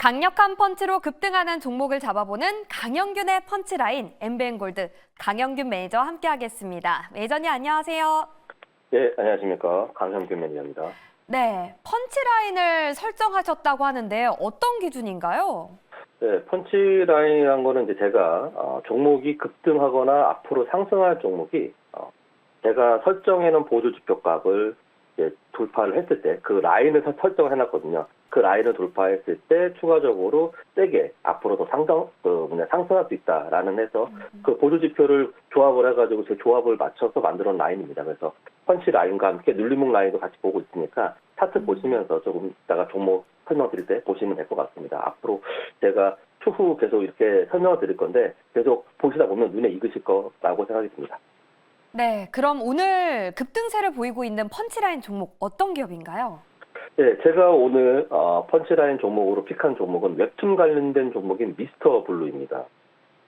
강력한 펀치로 급등하는 종목을 잡아보는 강영균의 펀치라인 엠벤골드 강영균 매니저와 함께하겠습니다. 매니저님 안녕하세요. 네, 안녕하십니까. 강형균 매니저입니다. 네, 펀치라인을 설정하셨다고 하는데 어떤 기준인가요? 네, 펀치라인이란 거는 이제 제가 종목이 급등하거나 앞으로 상승할 종목이 제가 설정해놓은 보조지표값을 이제 돌파를 했을 때 그 라인을 설정을 해놨거든요. 그 라인을 돌파했을 때 추가적으로 세게 앞으로 더 상승할 수 있다라는 해서 그 보조지표를 조합을 해가지고 제 조합을 맞춰서 만들어 놓은 라인입니다. 그래서 펀치 라인과 함께 눌림목 라인도 같이 보고 있으니까 차트 보시면서 조금 이따가 종목 설명드릴 때 보시면 될 것 같습니다. 앞으로 제가 추후 계속 이렇게 설명을 드릴 건데 계속 보시다 보면 눈에 익으실 거라고 생각이 듭니다. 네, 그럼 오늘 급등세를 보이고 있는 펀치라인 종목 어떤 기업인가요? 네, 제가 오늘 펀치라인 종목으로 픽한 종목은 웹툰 관련된 종목인 미스터 블루입니다.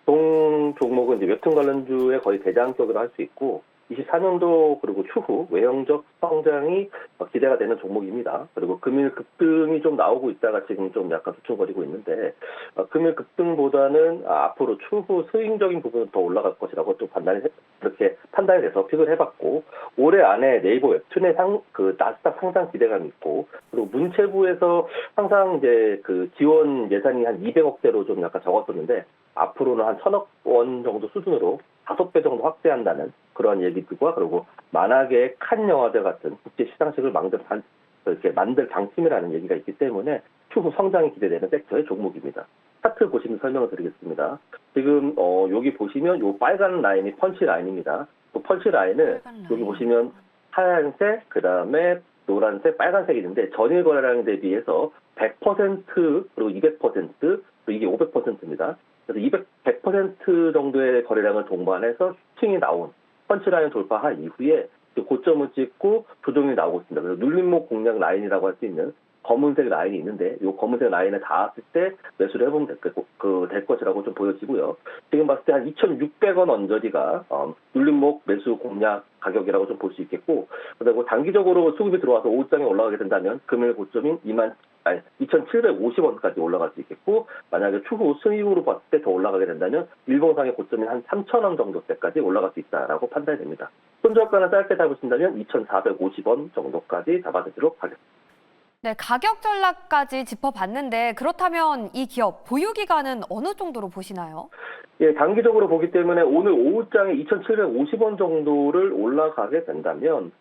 종목은 이제 웹툰 관련주의 거의 대장격이라 할 수 있고 24년도 그리고 추후 외형적 성장이 기대가 되는 종목입니다. 그리고 금일 급등이 좀 나오고 있다가 지금 좀 약간 주춤거리고 있는데 금일 급등보다는 앞으로 추후 스윙적인 부분은 더 올라갈 것이라고 좀 그렇게 판단이 돼서 픽을 해봤고 올해 안에 네이버 웹툰의 나스닥 상장 기대감이 있고 그리고 문체부에서 항상 이제 그 지원 예산이 한 200억대로 좀 약간 적었었는데 앞으로는 한 1,000억 원 정도 수준으로 5배 정도 확대한다는 그런 얘기들과 그리고 만화계의 칸 영화제 같은 국제 시상식을 만들 방침이라는 얘기가 있기 때문에 추후 성장이 기대되는 섹터의 종목입니다. 차트 보시면 설명을 드리겠습니다. 지금 여기 보시면 요 빨간 라인이 펀치 라인입니다. 그 펀치 라인을 여기 보시면 하얀색, 그다음에 노란색, 빨간색이 있는데 전일 거래량 대비해서 100% 그리고 200% 그리고 이게 500%입니다. 그래서 100% 정도의 거래량을 동반해서 슈팅이 나온 펀치라인 돌파한 이후에 고점을 찍고 조정이 나오고 있습니다. 그래서 눌림목 공략 라인이라고 할 수 있는 검은색 라인이 있는데 이 검은색 라인에 닿았을 때 매수를 해보면 될 것이라고 좀 보여지고요. 지금 봤을 때 한 2,600원 언저리가 눌림목 매수 공략 가격이라고 좀 볼 수 있겠고 그리고 단기적으로 수급이 들어와서 5장에 올라가게 된다면 금일 고점인 2,750원까지 올라갈 수 있겠고 만약에 추후 수익으로 봤을 때 더 올라가게 된다면 일봉상의 고점인 한 3,000원 정도대까지 올라갈 수 있다라고 판단이 됩니다. 손절가는 짧게 잡으신다면 2,450원 정도까지 잡아드리도록 하겠습니다. 네, 가격 전략까지 짚어봤는데 그렇다면 이 기업 보유 기간은 어느 정도로 보시나요? 예, 단기적으로 보기 때문에 오늘 오후장에 2,750원 정도를 올라가게 된다면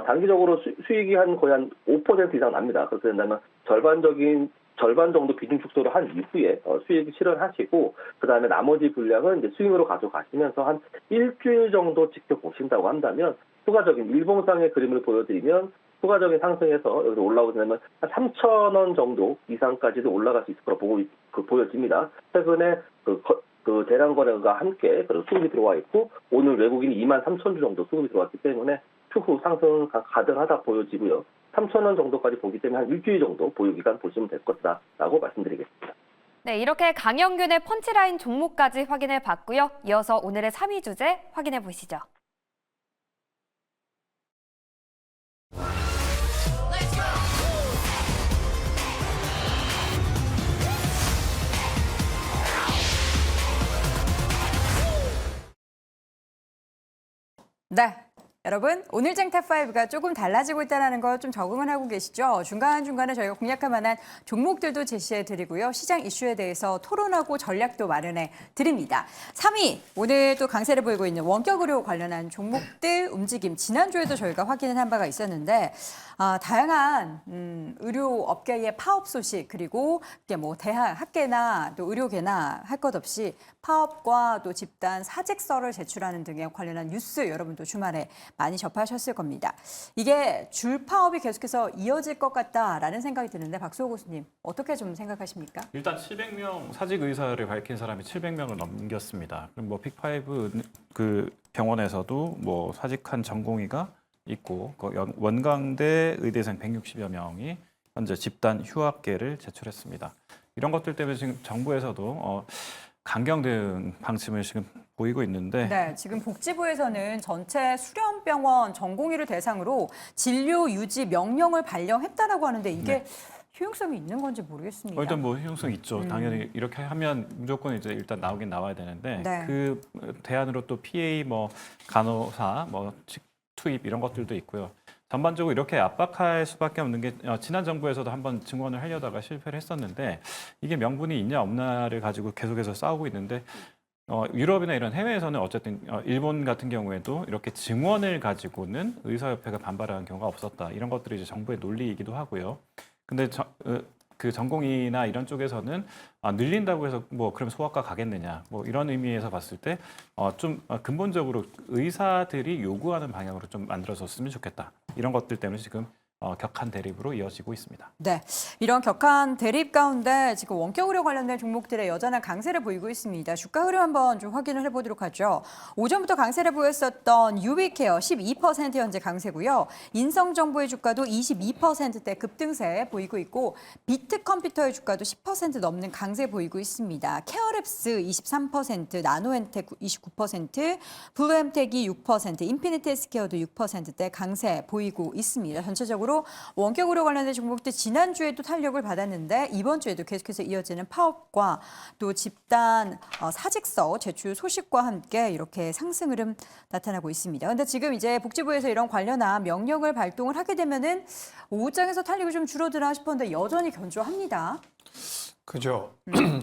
단기적으로 수익이 거의 한 5% 이상 납니다. 그렇게 된다면 절반 정도 비중 축소를 한 이후에 수익 실현하시고 그다음에 나머지 분량은 이제 스윙으로 가져가시면서 한 일주일 정도 지켜보신다고 한다면 추가적인 일봉상의 그림을 보여드리면 추가적인 상승에서 여기서 올라오려면 한 3,000원 정도 이상까지도 올라갈 수 있을 거라고 보여집니다. 최근에 그 대량 거래가 함께 수급이 들어와 있고 오늘 외국인이 23,000주 정도 수급이 들어왔기 때문에 추후 상승 가능하다 보여지고요. 3,000원 정도까지 보기 때문에 한 일주일 정도 보유 기간 보시면 될 것이다라고 말씀드리겠습니다. 네, 이렇게 강영균의 펀치라인 종목까지 확인해 봤고요. 이어서 오늘의 3위 주제 확인해 보시죠. 네. 여러분, 오늘 쟁탑 5가 조금 달라지고 있다는 거 좀 적응을 하고 계시죠? 중간중간에 저희가 공략할 만한 종목들도 제시해 드리고요. 시장 이슈에 대해서 토론하고 전략도 마련해 드립니다. 3위, 오늘 또 강세를 보이고 있는 원격 의료 관련한 종목들 움직임. 지난주에도 저희가 확인을 한 바가 있었는데 다양한 의료 업계의 파업 소식 그리고 학계나 또 의료계나 할 것 없이 파업과 또 집단 사직서를 제출하는 등에 관련한 뉴스 여러분도 주말에 많이 접하셨을 겁니다. 이게 줄 파업이 계속해서 이어질 것 같다라는 생각이 드는데 박수호 교수님 어떻게 좀 생각하십니까? 일단 700명 사직 의사를 밝힌 사람이 700명을 넘겼습니다. 그럼 픽5 그 병원에서도 사직한 전공의가 있고 원광대 의대생 160여 명이 현재 집단 휴학계를 제출했습니다. 이런 것들 때문에 지금 정부에서도 강경 대응 방침을 지금 보이고 있는데 네, 지금 복지부에서는 전체 수련병원 전공의를 대상으로 진료 유지 명령을 발령했다라고 하는데 이게 효용성이 있는 건지 모르겠습니다. 일단 뭐 효용성 있죠. 당연히 이렇게 하면 무조건 이제 일단 나오긴 나와야 되는데 네. 그 대안으로 또 PA 뭐 간호사 뭐 투입 이런 것들도 있고요. 전반적으로 이렇게 압박할 수밖에 없는 게 지난 정부에서도 한번 증원을 하려다가 실패를 했었는데 이게 명분이 있냐 없냐를 가지고 계속해서 싸우고 있는데 유럽이나 이런 해외에서는 어쨌든 일본 같은 경우에도 이렇게 증원을 가지고는 의사협회가 반발하는 경우가 없었다. 이런 것들이 이제 정부의 논리이기도 하고요. 근데 그 전공의나 이런 쪽에서는 늘린다고 해서 뭐 그럼 소아과 가겠느냐 뭐 이런 의미에서 봤을 때 좀 근본적으로 의사들이 요구하는 방향으로 좀 만들어졌으면 좋겠다. 이런 것들 때문에 지금 격한 대립으로 이어지고 있습니다. 네, 이런 격한 대립 가운데 지금 원격 의료 관련된 종목들의 여전한 강세를 보이고 있습니다. 주가 흐름 한번 좀 확인을 해보도록 하죠. 오전부터 강세를 보였었던 유비케어 12% 현재 강세고요. 인성정보의 주가도 22%대 급등세 보이고 있고 비트컴퓨터의 주가도 10% 넘는 강세 보이고 있습니다. 케어랩스 23%, 나노엔텍 29%, 블루엠텍이 6%, 인피니티 헬스케어도 6%대 강세 보이고 있습니다. 전체적으로 원격 의료 관련된 종목들 지난주에도 탄력을 받았는데 이번 주에도 계속해서 이어지는 파업과 또 집단 사직서 제출 소식과 함께 이렇게 상승 흐름 나타나고 있습니다. 그런데 지금 이제 복지부에서 이런 관련한 명령을 발동을 하게 되면은 오후장에서 탄력이 좀 줄어드나 싶었는데 여전히 견조합니다. 그죠.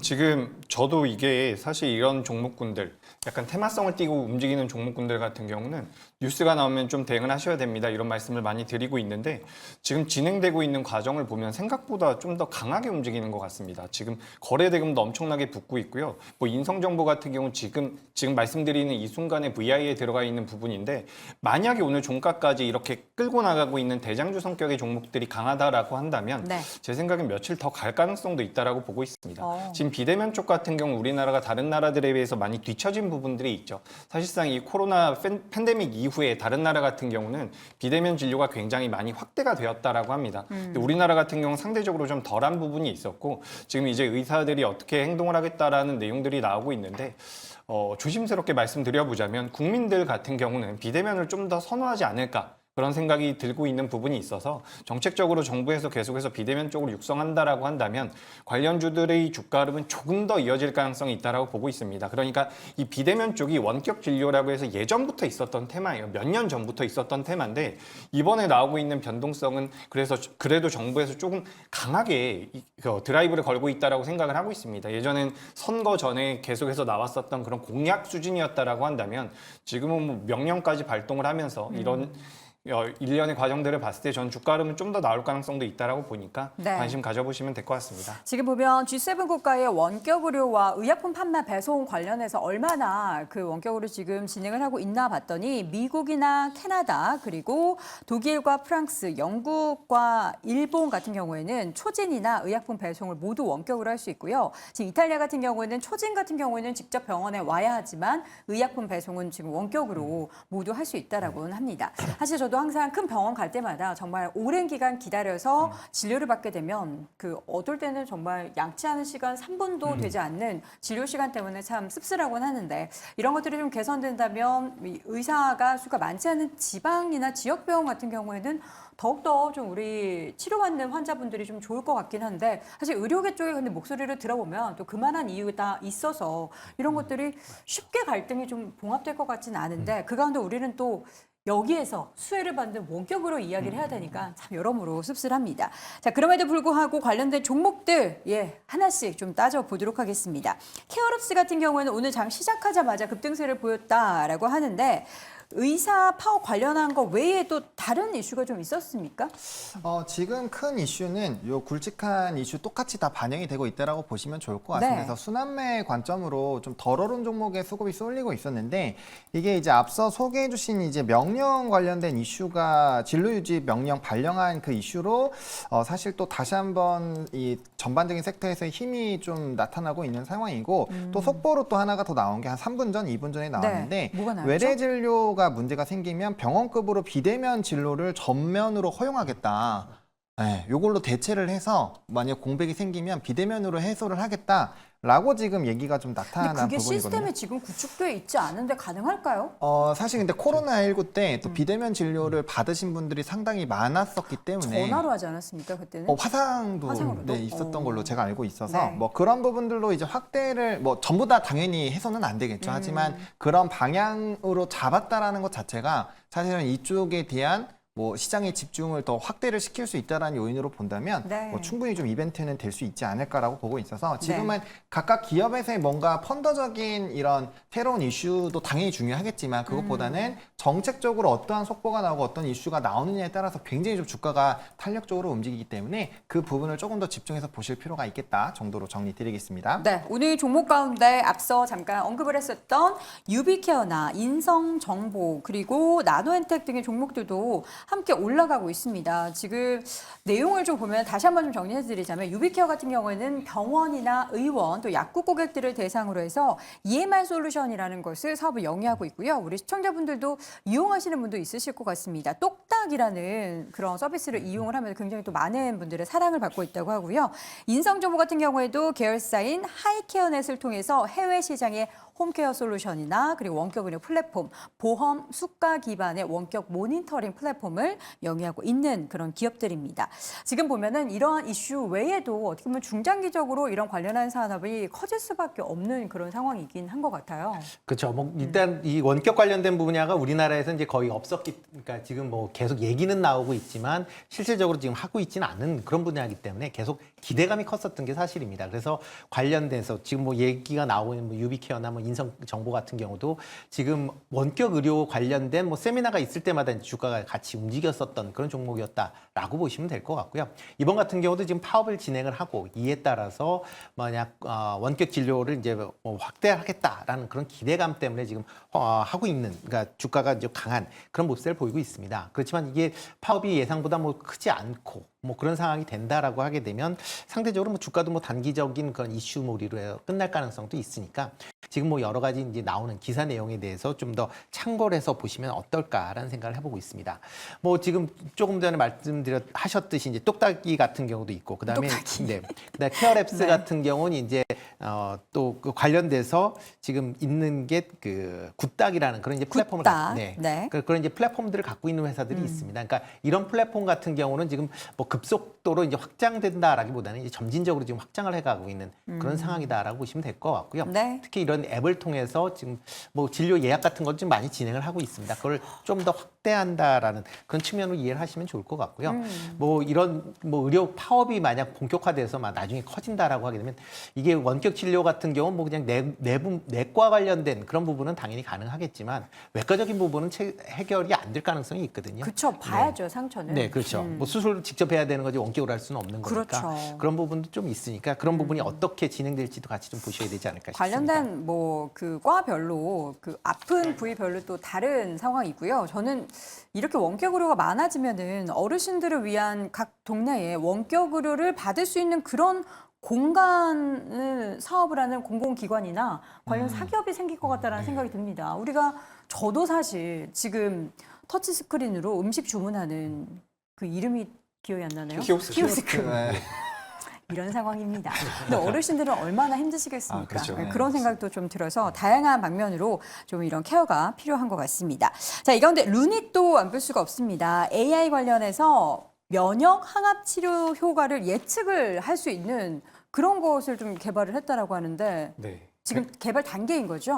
지금 저도 이게 사실 이런 종목군들, 약간 테마성을 띠고 움직이는 종목군들 같은 경우는 뉴스가 나오면 좀 대응을 하셔야 됩니다. 이런 말씀을 많이 드리고 있는데 지금 진행되고 있는 과정을 보면 생각보다 좀 더 강하게 움직이는 것 같습니다. 지금 거래 대금도 엄청나게 붙고 있고요. 뭐 인성정보 같은 경우 지금 말씀드리는 이 순간에 VI에 들어가 있는 부분인데 만약에 오늘 종가까지 이렇게 끌고 나가고 있는 대장주 성격의 종목들이 강하다라고 한다면 네. 제 생각엔 며칠 더 갈 가능성도 있다라고 보고 있습니다. 어. 지금 비대면 쪽 같은 경우 우리나라가 다른 나라들에 비해서 많이 뒤처진 부분들이 있죠. 사실상 이 코로나 팬데믹 이후에 다른 나라 같은 경우는 비대면 진료가 굉장히 많이 확대가 되었다라고 합니다. 근데 우리나라 같은 경우는 상대적으로 좀 덜한 부분이 있었고 지금 이제 의사들이 어떻게 행동을 하겠다라는 내용들이 나오고 있는데 조심스럽게 말씀드려보자면 국민들 같은 경우는 비대면을 좀 더 선호하지 않을까 그런 생각이 들고 있는 부분이 있어서 정책적으로 정부에서 계속해서 비대면 쪽으로 육성한다라고 한다면 관련주들의 주가 흐름은 조금 더 이어질 가능성이 있다라고 보고 있습니다. 그러니까 이 비대면 쪽이 원격 진료라고 해서 예전부터 있었던 테마예요. 몇 년 전부터 있었던 테마인데 이번에 나오고 있는 변동성은 그래도 정부에서 조금 강하게 드라이브를 걸고 있다라고 생각을 하고 있습니다. 예전엔 선거 전에 계속해서 나왔었던 그런 공약 수준이었다라고 한다면 지금은 뭐 명령까지 발동을 하면서 이런 일련의 과정들을 봤을 때 전 주가 흐름은 좀 더 나올 가능성도 있다라고 보니까 네. 관심 가져보시면 될 것 같습니다. 지금 보면 G7 국가의 원격 의료와 의약품 판매 배송 관련해서 얼마나 그 원격으로 지금 진행을 하고 있나 봤더니 미국이나 캐나다 그리고 독일과 프랑스, 영국과 일본 같은 경우에는 초진이나 의약품 배송을 모두 원격으로 할 수 있고요. 지금 이탈리아 같은 경우에는 초진 같은 경우에는 직접 병원에 와야 하지만 의약품 배송은 지금 원격으로 모두 할 수 있다라고는 합니다. 사실 저도 항상 큰 병원 갈 때마다 정말 오랜 기간 기다려서 진료를 받게 되면 어떨 때는 정말 양치 하는 시간 3분도 되지 않는 진료 시간 때문에 참 씁쓸하곤 하는데 이런 것들이 좀 개선된다면 이 의사가 수가 많지 않은 지방이나 지역 병원 같은 경우에는 더욱더 좀 우리 치료받는 환자분들이 좀 좋을 것 같긴 한데 사실 의료계 쪽에 근데 목소리를 들어보면 또 그만한 이유가 있어서 이런 것들이 쉽게 갈등이 좀 봉합될 것 같지는 않은데 그 가운데 우리는 또 여기에서 수혜를 받는 원격으로 이야기를 해야 되니까 참 여러모로 씁쓸합니다. 자, 그럼에도 불구하고 관련된 종목들 하나씩 좀 따져보도록 하겠습니다. 케어랩스 같은 경우에는 오늘 장 시작하자마자 급등세를 보였다라고 하는데 의사 파업 관련한 거 외에도 다른 이슈가 좀 있었습니까? 지금 큰 이슈는 요 굵직한 이슈 똑같이 다 반영이 되고 있다라고 보시면 좋을 것 같습니다. 네. 그래서 순환매 관점으로 좀 덜 오른 종목의 수급이 쏠리고 있었는데 이게 이제 앞서 소개해 주신 이제 명령 관련된 이슈가 진로 유지 명령 발령한 그 이슈로 사실 또 다시 한번 이 전반적인 섹터에서의 힘이 좀 나타나고 있는 상황이고 또 속보로 또 하나가 더 나온 게 한 3분 전, 2분 전에 나왔는데 뭐가 나왔죠? 외래 진료가 문제가 생기면 병원급으로 비대면 진료를 전면으로 허용하겠다. 네, 요걸로 대체를 해서 만약 공백이 생기면 비대면으로 해소를 하겠다라고 지금 얘기가 좀 근데 나타난 그게 부분이거든요. 시스템이 지금 구축돼 있지 않은데 가능할까요? 사실 근데 코로나19 때 또 비대면 진료를 받으신 분들이 상당히 많았었기 때문에 전화로 하지 않았습니까 그때는? 화상도 화상으로도? 네, 있었던 걸로 제가 알고 있어서 네. 뭐 그런 부분들로 이제 확대를 뭐 전부 다 당연히 해서는 안 되겠죠. 하지만 그런 방향으로 잡았다라는 것 자체가 사실은 이쪽에 대한 뭐 시장의 집중을 더 확대를 시킬 수 있다라는 요인으로 본다면 네. 뭐 충분히 좀 이벤트는 될 수 있지 않을까라고 보고 있어서 지금은 각각 기업에서의 뭔가 펀더적인 이런 새로운 이슈도 당연히 중요하겠지만 그것보다는 정책적으로 어떠한 속보가 나오고 어떤 이슈가 나오느냐에 따라서 굉장히 좀 주가가 탄력적으로 움직이기 때문에 그 부분을 조금 더 집중해서 보실 필요가 있겠다 정도로 정리드리겠습니다. 네, 오늘 종목 가운데 앞서 잠깐 언급을 했었던 유비케어나 인성정보 그리고 나노엔텍 등의 종목들도 함께 올라가고 있습니다. 지금 내용을 좀 보면 다시 한번 좀 정리해드리자면 유비케어 같은 경우에는 병원이나 의원 또 약국 고객들을 대상으로 해서 EMR 솔루션이라는 것을 사업을 영위하고 있고요. 우리 시청자분들도 이용하시는 분도 있으실 것 같습니다. 똑딱이라는 그런 서비스를 이용을 하면 굉장히 또 많은 분들의 사랑을 받고 있다고 하고요. 인성정보 같은 경우에도 계열사인 하이케어넷을 통해서 해외 시장에 홈케어 솔루션이나 그리고 원격 의료 플랫폼, 보험 수가 기반의 원격 모니터링 플랫폼을 영위하고 있는 그런 기업들입니다. 지금 보면은 이러한 이슈 외에도 어떻게 보면 중장기적으로 이런 관련한 산업이 커질 수밖에 없는 그런 상황이긴 한 것 같아요. 그렇죠. 뭐 일단 이 원격 관련된 분야가 우리나라에서 이제 거의 없었기, 그러니까 지금 뭐 계속 얘기는 나오고 있지만 실질적으로 지금 하고 있지는 않은 그런 분야이기 때문에 계속 기대감이 컸었던 게 사실입니다. 그래서 관련돼서 지금 뭐 얘기가 나오고 있는 뭐 유비케어나 뭐 인성정보 같은 경우도 지금 원격 의료 관련된 뭐 세미나가 있을 때마다 이제 주가가 같이 움직였었던 그런 종목이었다라고 보시면 될 것 같고요. 이번 같은 경우도 지금 파업을 진행을 하고 이에 따라서 만약 원격 진료를 이제 뭐 확대하겠다라는 그런 기대감 때문에 지금 하고 있는, 그러니까 주가가 이제 강한 그런 모습을 보이고 있습니다. 그렇지만 이게 파업이 예상보다 뭐 크지 않고 뭐 그런 상황이 된다라고 하게 되면 상대적으로 뭐 주가도 뭐 단기적인 그런 이슈몰이로 해서 끝날 가능성도 있으니까 지금 뭐 여러 가지 이제 나오는 기사 내용에 대해서 좀 더 참고를 해서 보시면 어떨까라는 생각을 해보고 있습니다. 뭐 지금 조금 전에 하셨듯이 이제 똑딱이 같은 경우도 있고 그다음에 네, 그다음에 케어랩스 네. 같은 경우는 이제 또 그 관련돼서 지금 있는 게 그 굿딱이라는 그런 이제 플랫폼을 굿딱. 네. 네. 그런 이제 플랫폼들을 갖고 있는 회사들이 있습니다. 그러니까 이런 플랫폼 같은 경우는 지금 뭐 급속도로 이제 확장된다라기보다는 이제 점진적으로 지금 확장을 해가고 있는 그런 상황이다라고 보시면 될 것 같고요. 네. 특히 이런 앱을 통해서 지금 뭐 진료 예약 같은 것 좀 많이 진행을 하고 있습니다. 그걸 좀 더 확대한다라는 그런 측면으로 이해를 하시면 좋을 것 같고요. 뭐 이런 뭐 의료 파업이 만약 본격화돼서 막 나중에 커진다라고 하게 되면 이게 원격 진료 같은 경우는 뭐 그냥 내과 관련된 그런 부분은 당연히 가능하겠지만 외과적인 부분은 해결이 안 될 가능성이 있거든요. 그렇죠. 봐야죠, 상처는. 네, 그렇죠. 뭐 수술 직접 해야 되는 거지 원격으로 할 수는 없는 거니까 그렇죠. 그런 부분도 좀 있으니까 그런 부분이 어떻게 진행될지도 같이 좀 보셔야 되지 않을까 싶습니다. 관련된 뭐 그 과별로 그 아픈 부위별로 또 다른 상황이고요. 저는 이렇게 원격 의료가 많아지면은 어르신들을 위한 각 동네에 원격 의료를 받을 수 있는 그런 공간을 사업을 하는 공공기관이나 관련 사기업이 생길 것 같다라는 생각이 듭니다. 저도 사실 지금 터치 스크린으로 음식 주문하는 그 이름이 기억이 안 나네요. 키오스크. 네. 이런 상황입니다. 근데 어르신들은 얼마나 힘드시겠습니까? 그렇죠. 네, 그런 생각도 좀 들어서 다양한 방면으로 좀 이런 케어가 필요한 것 같습니다. 자, 이 가운데 루닛도 안 볼 수가 없습니다. AI 관련해서 면역 항암 치료 효과를 예측을 할 수 있는 그런 것을 좀 개발을 했다라고 하는데 네. 지금 개발 단계인 거죠?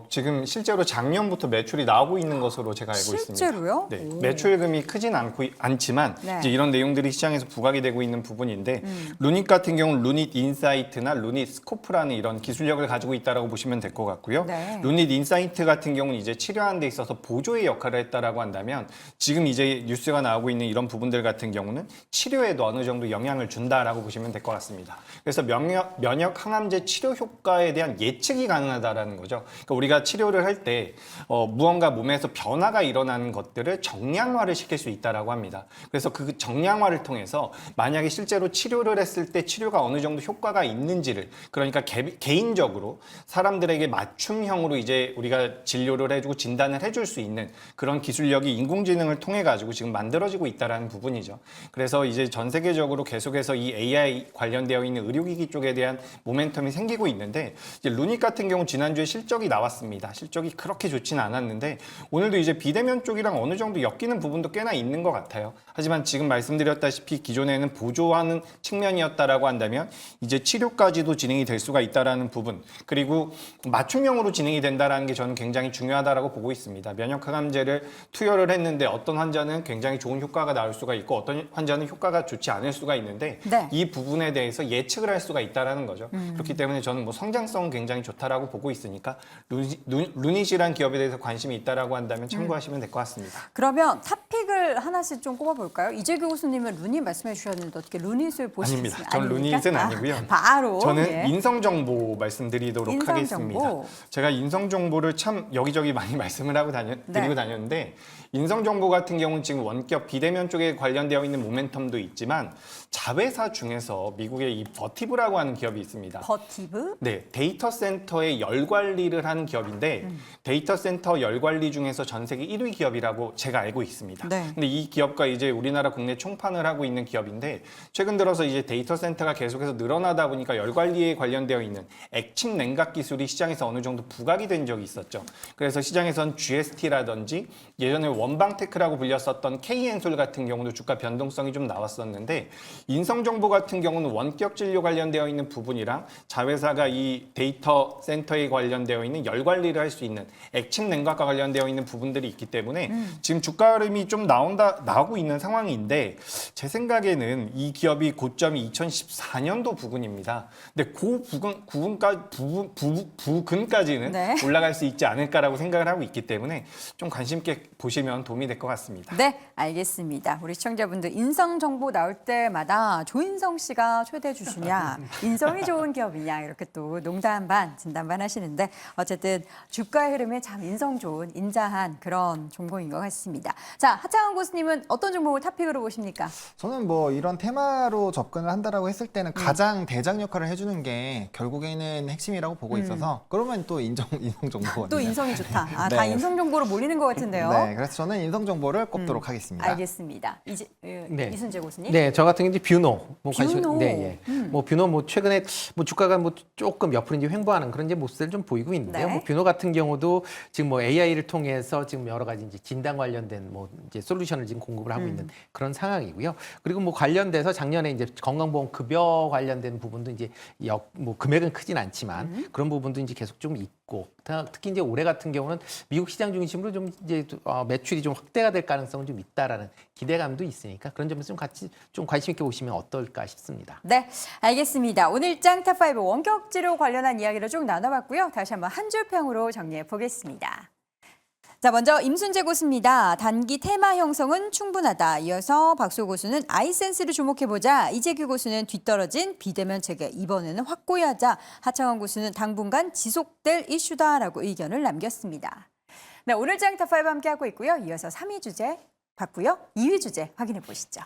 지금 실제로 작년부터 매출이 나오고 있는 것으로 제가 알고 있습니다. 실제로요? 네, 오. 매출금이 크진 않지만 네. 이제 이런 내용들이 시장에서 부각이 되고 있는 부분인데 루닛 같은 경우는 루닛 인사이트나 루닛 스코프라는 이런 기술력을 가지고 있다라고 보시면 될 것 같고요. 네. 루닛 인사이트 같은 경우는 이제 치료하는 데 있어서 보조의 역할을 했다라고 한다면 지금 이제 뉴스가 나오고 있는 이런 부분들 같은 경우는 치료에도 어느 정도 영향을 준다라고 보시면 될 것 같습니다. 그래서 면역 항암제 치료 효과에 대한 예측이 가능하다라는 거죠. 그러니까 우리가 치료를 할 때 무언가 몸에서 변화가 일어나는 것들을 정량화를 시킬 수 있다라고 합니다. 그래서 그 정량화를 통해서 만약에 실제로 치료를 했을 때 치료가 어느 정도 효과가 있는지를, 그러니까 개인적으로 사람들에게 맞춤형으로 이제 우리가 진료를 해주고 진단을 해줄 수 있는 그런 기술력이 인공지능을 통해 가지고 지금 만들어지고 있다라는 부분이죠. 그래서 이제 전 세계적으로 계속해서 이 AI 관련되어 있는 의료기기 쪽에 대한 모멘텀이 생기고 있는데, 이제 루닉 같은 경우 지난주에 실적이 나왔습니다. 실적이 그렇게 좋지는 않았는데 오늘도 이제 비대면 쪽이랑 어느 정도 엮이는 부분도 꽤나 있는 것 같아요. 하지만 지금 말씀드렸다시피 기존에는 보조하는 측면이었다라고 한다면 이제 치료까지도 진행이 될 수가 있다라는 부분, 그리고 맞춤형으로 진행이 된다라는 게 저는 굉장히 중요하다라고 보고 있습니다. 면역항암제를 투여를 했는데 어떤 환자는 굉장히 좋은 효과가 나올 수가 있고 어떤 환자는 효과가 좋지 않을 수가 있는데 네. 이 부분에 대해서 예측을 할 수가 있다라는 거죠. 그렇기 때문에 저는 뭐 성장성은 굉장히 좋다라고 보고 있으니까 루닛이란 기업에 대해서 관심이 있다라고 한다면 참고하시면 될 것 같습니다. 그러면 탑픽을 하나씩 좀 꼽아볼까요? 이재규 교수님은 루닛 말씀해 주셨는데 어떻게 루닛을 보시겠습니까? 아닙니다. 전 루닛은 아니고요. 바로 저는 예. 인성정보 말씀드리도록 인성정보. 하겠습니다. 제가 인성정보를 참 여기저기 많이 말씀을 하고 드리고 다녔는데, 인성정보 같은 경우는 지금 원격 비대면 쪽에 관련되어 있는 모멘텀도 있지만 자회사 중에서 미국의 이 버티브라고 하는 기업이 있습니다. 버티브? 네, 데이터 센터의 열 관리를 하는 기업인데 데이터 센터 열 관리 중에서 전 세계 1위 기업이라고 제가 알고 있습니다. 네. 근데 이 기업과 이제 우리나라 국내 총판을 하고 있는 기업인데, 최근 들어서 이제 데이터 센터가 계속해서 늘어나다 보니까 열 관리에 관련되어 있는 액침 냉각 기술이 시장에서 어느 정도 부각이 된 적이 있었죠. 그래서 시장에선 GST라든지 예전에 원방테크라고 불렸었던 K엔솔 같은 경우도 주가 변동성이 좀 나왔었는데, 인성정보 같은 경우는 원격 진료 관련되어 있는 부분이랑 자회사가 이 데이터 센터에 관련되어 있는 열 관리를 할 수 있는 액침 냉각과 관련되어 있는 부분들이 있기 때문에 지금 주가 흐름이 좀 나오고 있는 상황인데, 제 생각에는 이 기업이 고점이 2014년도 부근입니다. 근데 그 부근까지는 네. 올라갈 수 있지 않을까라고 생각을 하고 있기 때문에 좀 관심 있게 보시면 도움이 될 것 같습니다. 네, 알겠습니다. 우리 시청자분들 인성 정보 나올 때마다 조인성 씨가 초대해 주시냐, 인성이 좋은 기업이냐 이렇게 또 농담 반, 진담 반 하시는데 어쨌든 주가의 흐름에 참 인성 좋은 인자한 그런 종목인 것 같습니다. 자, 하창원 교수님은 어떤 종목을 탑픽으로 보십니까? 저는 뭐 이런 테마로 접근을 한다라고 했을 때는 가장 대장 역할을 해주는 게 결국에는 핵심이라고 보고 있어서, 그러면 또 인성 정보거든요. 또 인성이 좋다. 아, 네. 다 인성 정보로 몰리는 것 같은데요. 네, 그래서 저는 인성 정보를 꼽도록 하겠습니다. 알겠습니다. 네. 이순재 교수님. 네, 저 같은 경우 이제 뷰노. 뷰노. 네, 예. 뭐 뷰노 뭐 최근에 뭐 주가가 뭐 조금 옆으로 이제 횡보하는 그런 이제 모습을 좀 보이고 있는데요. 네. 뭐 뷰노 같은 경우도 지금 뭐 AI를 통해서 지금 여러 가지 이제 진단 관련된 뭐 이제 솔루션을 지금 공급을 하고 있는 그런 상황이고요. 그리고 뭐 관련돼서 작년에 이제 건강보험 급여 관련된 부분도 이제 뭐 금액은 크진 않지만 그런 부분도 이제 계속 좀 있고, 특히 이제 올해 같은 경우는 미국 시장 중심으로 좀 이제 매출이 좀 확대가 될 가능성은 좀 있다라는 기대감도 있으니까 그런 점에서 좀 같이 좀 관심 있게 보시면 어떨까 싶습니다. 네, 알겠습니다. 오늘 짱 탑5 원격 치료 관련한 이야기를 쭉 나눠봤고요. 다시 한번 한 줄 평으로 정리해 보겠습니다. 자, 먼저 임순재 고수입니다. 단기 테마 형성은 충분하다. 이어서 박수 고수는 아이센스를 주목해보자. 이재규 고수는 뒤떨어진 비대면 체계 이번에는 확고히 하자. 하창원 고수는 당분간 지속될 이슈다라고 의견을 남겼습니다. 네, 오늘 짱 탑5 함께하고 있고요. 이어서 3위 주제 봤고요. 2위 주제 확인해 보시죠.